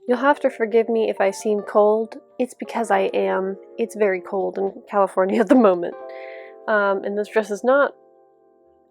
You'll have to forgive me if I seem cold. It's because I am. It's very cold in California at the moment. And this dress is not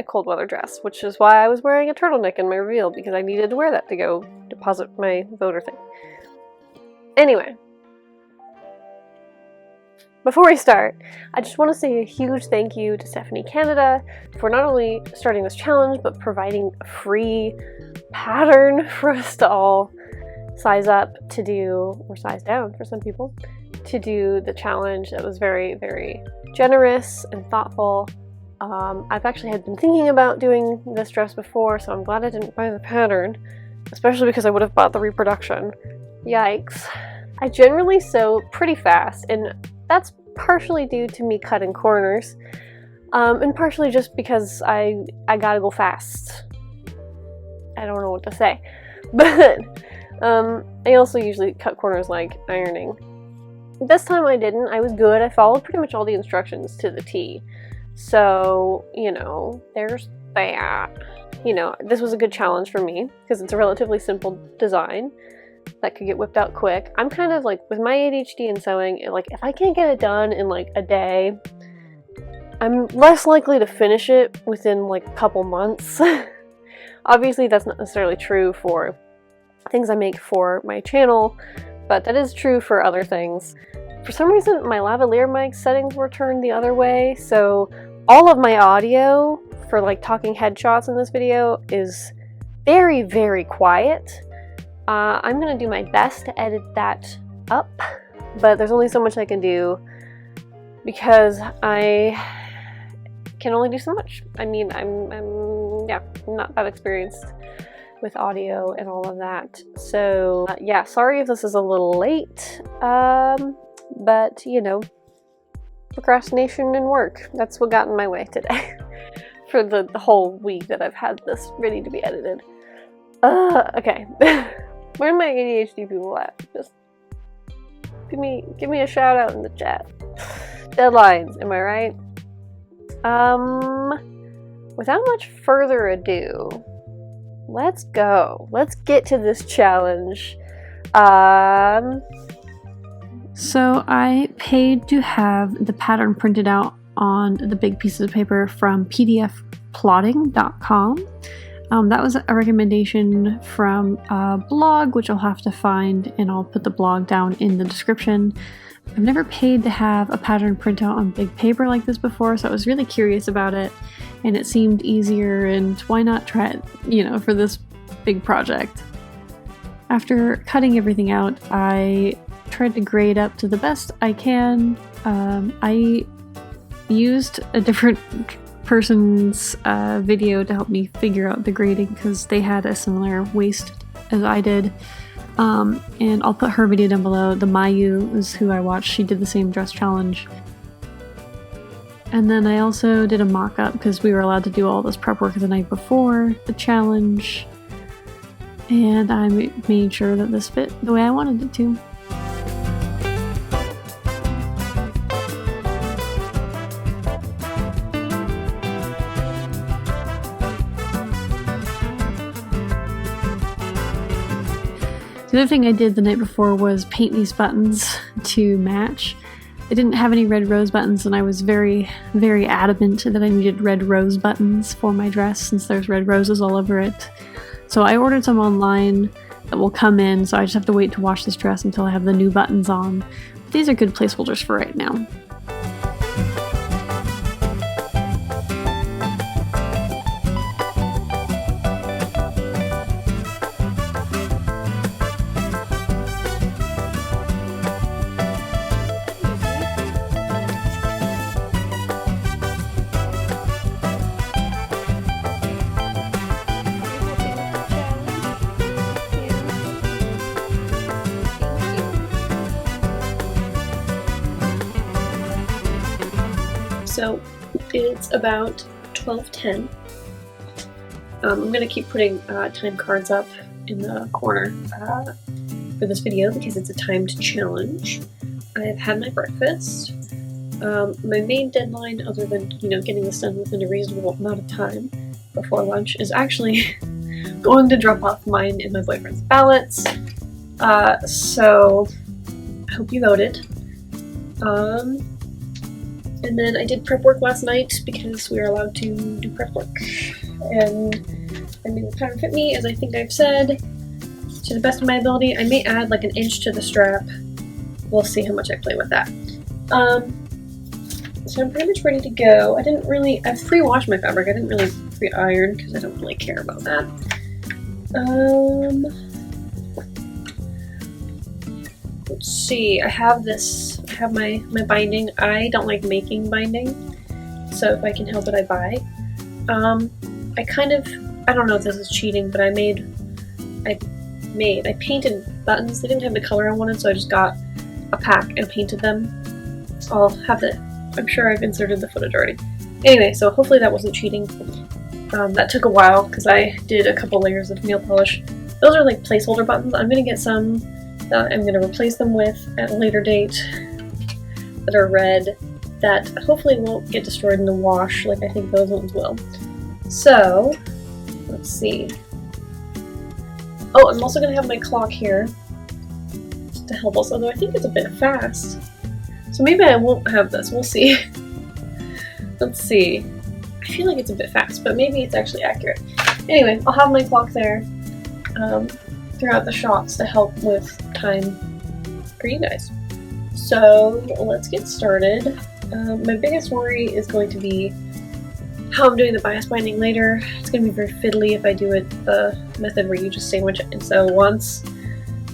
a cold weather dress, which is why I was wearing a turtleneck in my reveal, because I needed to wear that to go deposit my voter thing. Anyway, before we start, I just want to say a huge thank you to Stephanie Canada for not only starting this challenge, but providing a free pattern for us to all size up to do, or size down for some people, to do the challenge. That was very, very generous and thoughtful. I've actually had been thinking about doing this dress before, so I'm glad I didn't buy the pattern, especially because I would have bought the reproduction. Yikes. I generally sew pretty fast, and that's partially due to me cutting corners, and partially just because I gotta go fast. I don't know what to say, but I also usually cut corners like ironing. This time I didn't. I was good. I followed pretty much all the instructions to the T. So, you know, there's that. You know, this was a good challenge for me because it's a relatively simple design that could get whipped out quick. I'm kind of like, with my ADHD and sewing, like if I can't get it done in like a day, I'm less likely to finish it within like a couple months. Obviously that's not necessarily true for things I make for my channel, but that is true for other things. For some reason, my lavalier mic settings were turned the other way, so all of my audio for like talking headshots in this video is very, very quiet. I'm gonna do my best to edit that up, but there's only so much I can do because I can only do so much. I mean, I'm not that experienced with audio and all of that. So yeah, sorry if this is a little late. But, you know, procrastination and work. That's what got in my way today for the whole week that I've had this ready to be edited. Okay. Where are my ADHD people at? Just give me a shout out in the chat. Deadlines, am I right? Without much further ado, let's go. Let's get to this challenge. So I paid to have the pattern printed out on the big pieces of paper from pdfplotting.com. That was a recommendation from a blog, which I'll have to find, and I'll put the blog down in the description. I've never paid to have a pattern printout on big paper like this before, so I was really curious about it, and it seemed easier, and why not try it, you know, for this big project. After cutting everything out, I tried to grade up to the best I can. I used a different person's video to help me figure out the grading because they had a similar waist as I did. And I'll put her video down below. The Mayu is who I watched. She did the same dress challenge. And then I also did a mock-up because we were allowed to do all this prep work the night before the challenge. And I made sure that this fit the way I wanted it to. The other thing I did the night before was paint these buttons to match. I didn't have any red rose buttons, and I was very, very adamant that I needed red rose buttons for my dress since there's red roses all over it. So I ordered some online that will come in, so I just have to wait to wash this dress until I have the new buttons on. But these are good placeholders for right now. So it's about 12:10. I'm going to keep putting time cards up in the corner for this video because it's a timed challenge. I've had my breakfast. My main deadline, other than, you know, getting this done within a reasonable amount of time before lunch, is actually going to drop off mine and my boyfriend's ballots. So I hope you voted. And then I did prep work last night because we are allowed to do prep work. And I made the pattern fit me, as I think I've said, to the best of my ability. I may add like 1 inch to the strap. We'll see how much I play with that. So I'm pretty much ready to go. I've pre-washed my fabric. I didn't really pre-iron because I don't really care about that. Let's see, I have my binding. I don't like making binding, so if I can help it, I buy. I don't know if this is cheating, but I painted buttons. They didn't have the color I wanted, so I just got a pack and painted them. I'm sure I've inserted the footage already. Anyway, so hopefully that wasn't cheating. That took a while because I did a couple layers of nail polish. Those are like placeholder buttons. I'm gonna get some that I'm gonna replace them with at a later date that are red, that hopefully won't get destroyed in the wash like I think those ones will. So, let's see. Oh, I'm also gonna have my clock here to help us, although I think it's a bit fast. So maybe I won't have this, we'll see. Let's see. I feel like it's a bit fast, but maybe it's actually accurate. Anyway, I'll have my clock there throughout the shots to help with time for you guys. So let's get started. My biggest worry is going to be how I'm doing the bias binding later. It's going to be very fiddly if I do it the method where you just sandwich it instead of once.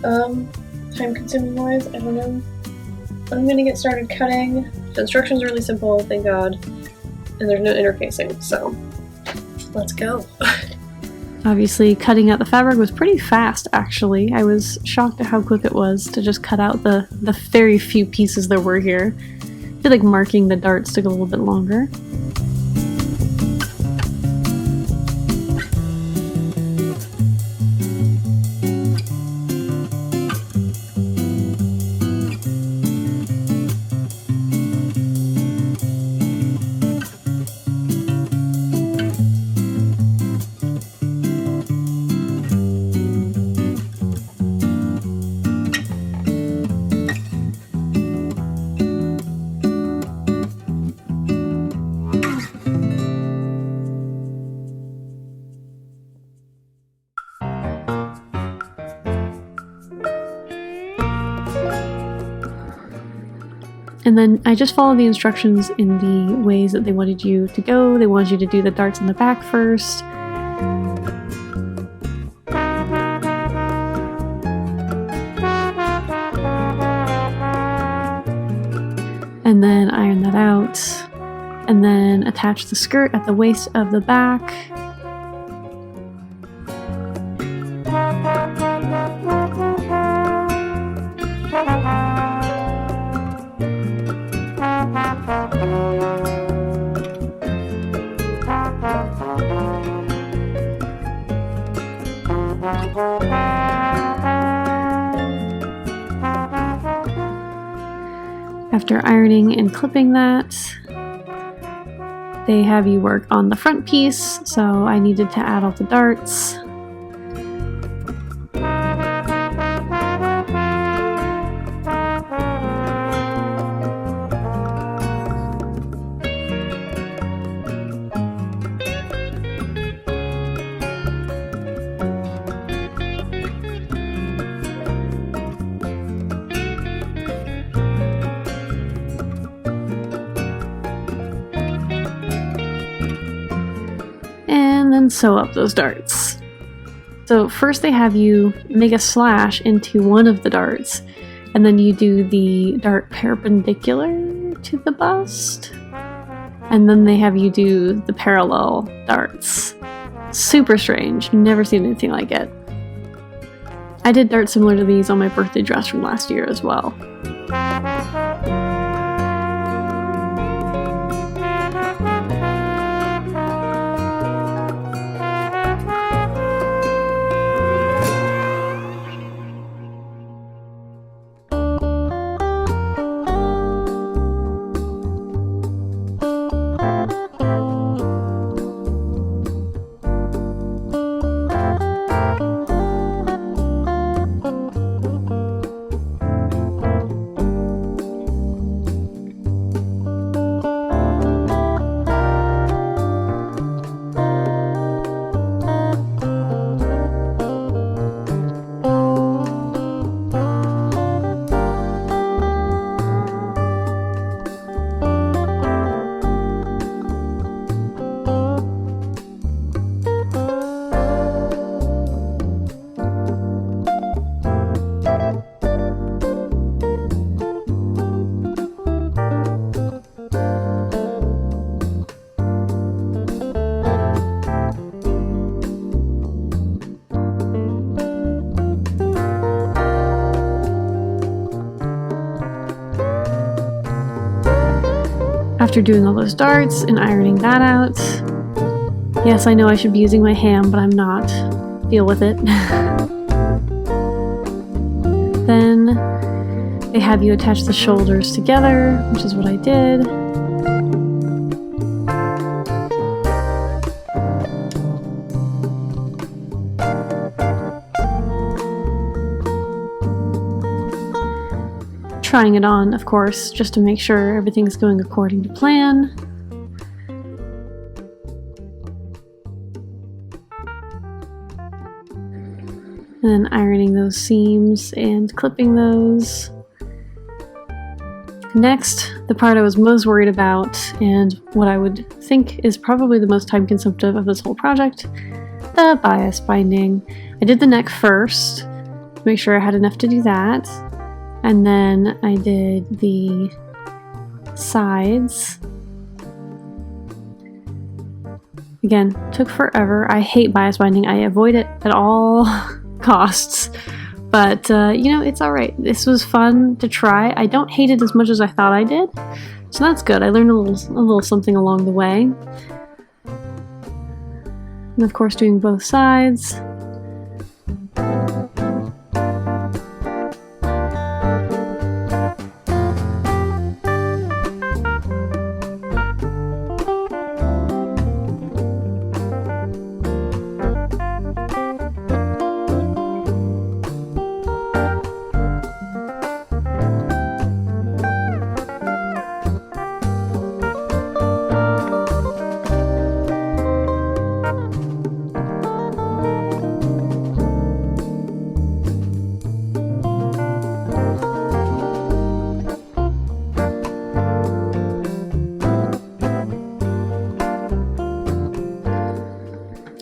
Time consuming wise, I don't know. I'm going to get started cutting. The instructions are really simple, thank God. And there's no interfacing, so let's go. Obviously, cutting out the fabric was pretty fast, actually. I was shocked at how quick it was to just cut out the very few pieces there were here. I feel like marking the darts took a little bit longer. And then I just followed the instructions in the ways that they wanted you to go. They wanted you to do the darts in the back first. And then iron that out. And then attach the skirt at the waist of the back. After ironing and clipping that, they have you work on the front piece, so I needed to add all the darts. And then sew up those darts. So first they have you make a slash into one of the darts, and then you do the dart perpendicular to the bust, and then they have you do the parallel darts. Super strange, never seen anything like it. I did darts similar to these on my birthday dress from last year as well. After doing all those darts and ironing that out, yes, I know I should be using my ham, but I'm not. Deal with it. Then they have you attach the shoulders together, which is what I did. Trying it on, of course, just to make sure everything's going according to plan. And then ironing those seams and clipping those. Next, the part I was most worried about, and what I would think is probably the most time consumptive of this whole project, the bias binding. I did the neck first, to make sure I had enough to do that. And then I did the sides. Again, took forever. I hate bias binding. I avoid it at all costs. But, you know, it's alright. This was fun to try. I don't hate it as much as I thought I did. So that's good. I learned a little something along the way. And of course doing both sides.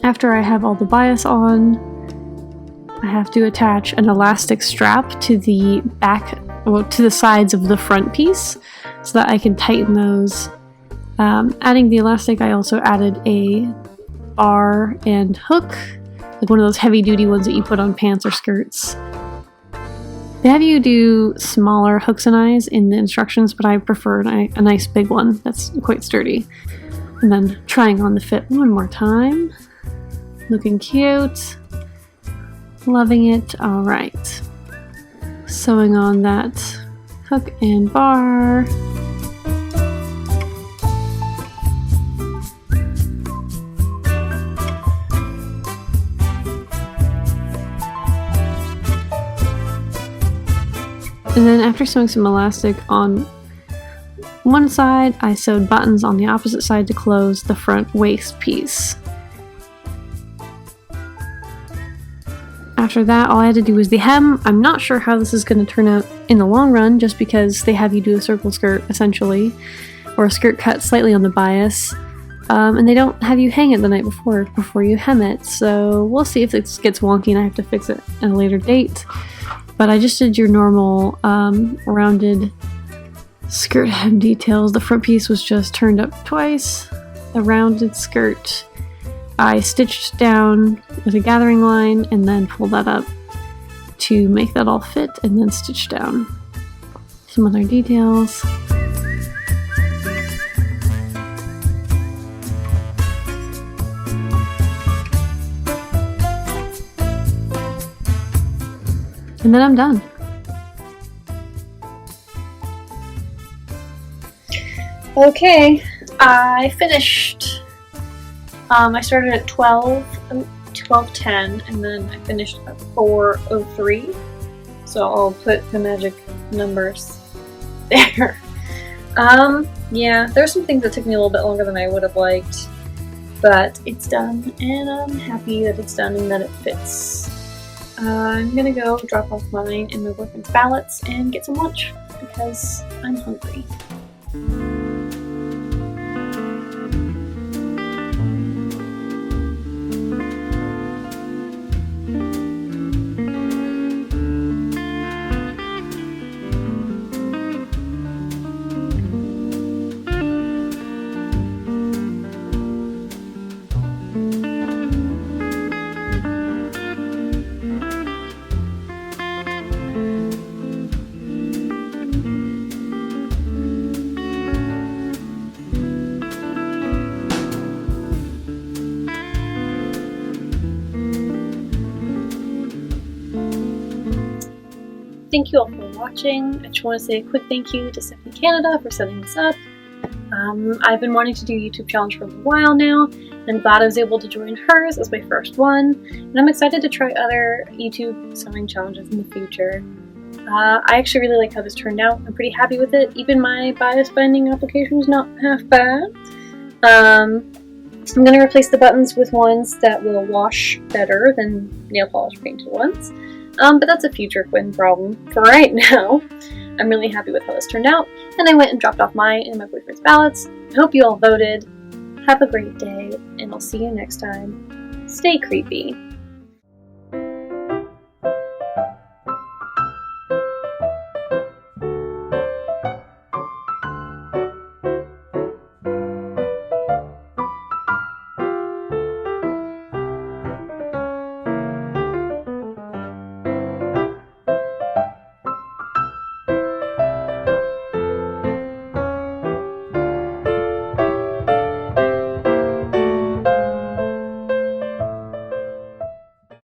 After I have all the bias on, I have to attach an elastic strap to the back, well, to the sides of the front piece so that I can tighten those. Adding the elastic, I also added a bar and hook, like one of those heavy duty ones that you put on pants or skirts. They have you do smaller hooks and eyes in the instructions, but I prefer a nice big one that's quite sturdy. And then trying on the fit one more time. Looking cute. Loving it. Alright. Sewing on that hook and bar. And then after sewing some elastic on one side, I sewed buttons on the opposite side to close the front waist piece. After that, all I had to do was the hem. I'm not sure how this is going to turn out in the long run, just because they have you do a circle skirt, essentially, or a skirt cut slightly on the bias, and they don't have you hang it the night before you hem it, so we'll see if this gets wonky and I have to fix it at a later date. But I just did your normal rounded skirt hem details. The front piece was just turned up twice, the rounded skirt. I stitched down with a gathering line and then pulled that up to make that all fit, and then stitch down some other details. And then I'm done. Okay, I finished. I started at 12:10, and then I finished at 4:03. So I'll put the magic numbers there. Yeah, there's some things that took me a little bit longer than I would have liked, but it's done, and I'm happy that it's done and that it fits. I'm gonna go drop off mine and my boyfriend's ballots and get some lunch because I'm hungry. thank you all for watching. I just want to say a quick thank you to Stephanie Canada for setting this up. I've been wanting to do a YouTube challenge for a while now, and I'm glad I was able to join hers as my first one, and I'm excited to try other YouTube sewing challenges in the future. I actually really like how this turned out. I'm pretty happy with it. Even my bias binding application is not half bad. I'm going to replace the buttons with ones that will wash better than nail polish painted ones. But that's a future Quinn problem. For right now, I'm really happy with how this turned out, and I went and dropped off mine and my boyfriend's ballots. I hope you all voted. Have a great day, and I'll see you next time. Stay creepy.